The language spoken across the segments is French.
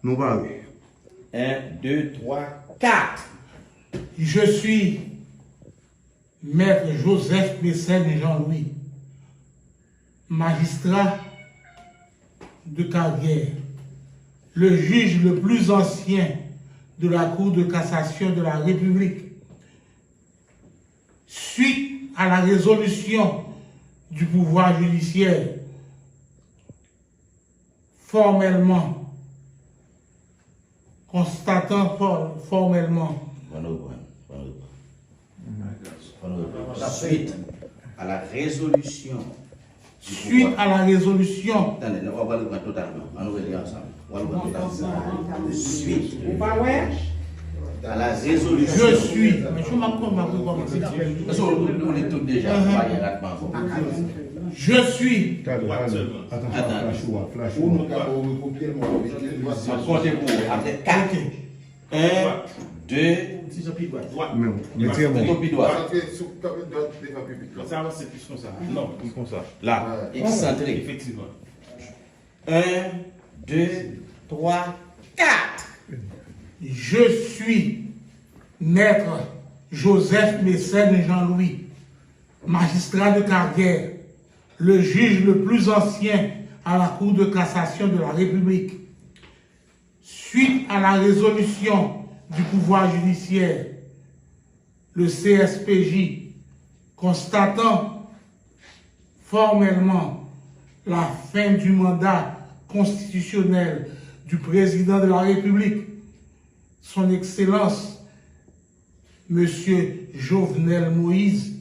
Nous parlons. 1, 2, 3, 4. Je suis Maître Joseph Mécène Jean-Louis, magistrat de carrière, le juge le plus ancien de la Cour de cassation de la République. Suite à la résolution du pouvoir judiciaire, formellement, constatant formellement Suite à la résolution. Suite à la résolution. Attendez, on va le prendre totalement. On va le lire ensemble. On va le prendre totalement. Suite à la résolution. Je suis. Mais je m'appelle on est tous déjà. Je suis. Attends, flash. Comptez pour après 4. 1, 2, Ça, c'est plus comme ça. Non, plus comme ça. Là. excentré. Effectivement. 1, 2, 3, 4. Je suis Maître Joseph Mécène Jean-Louis, magistrat de carrière, le juge le plus ancien à la Cour de cassation de la République. Suite à la résolution du pouvoir judiciaire, le CSPJ, constatant formellement la fin du mandat constitutionnel du président de la République, son Excellence, Monsieur Jovenel Moïse,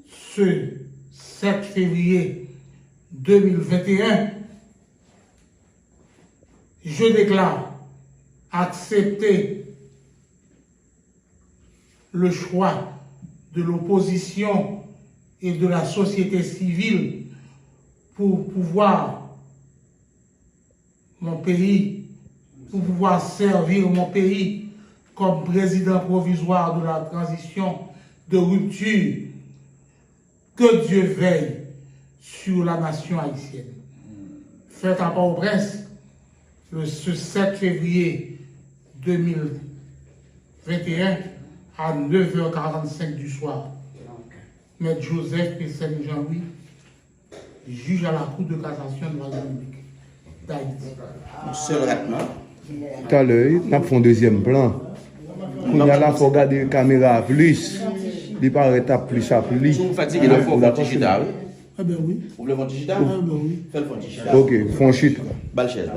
ce 7 février 2021, je déclare accepter le choix de l'opposition et de la société civile pour pouvoir servir mon pays comme président provisoire de la transition de rupture. Que Dieu veille sur la nation haïtienne. Fait à Port-au-Prince, ce 7 février 2021 à 9h45 du soir. Maître Joseph Mécène Jean-Louis, juge à la Cour de cassation de la République d'Haïti. Seul traitement. Tout à l'heure, nous avons un deuxième plan. Il y a là, il faut regarder la caméra plus. Il paraît plus à plus. Si vous fatiguez, il faut faire chita. Ah ben oui. Vous voulez faire chita? Ah ben oui. Faites le chita. Ok, franchite. Balchaise.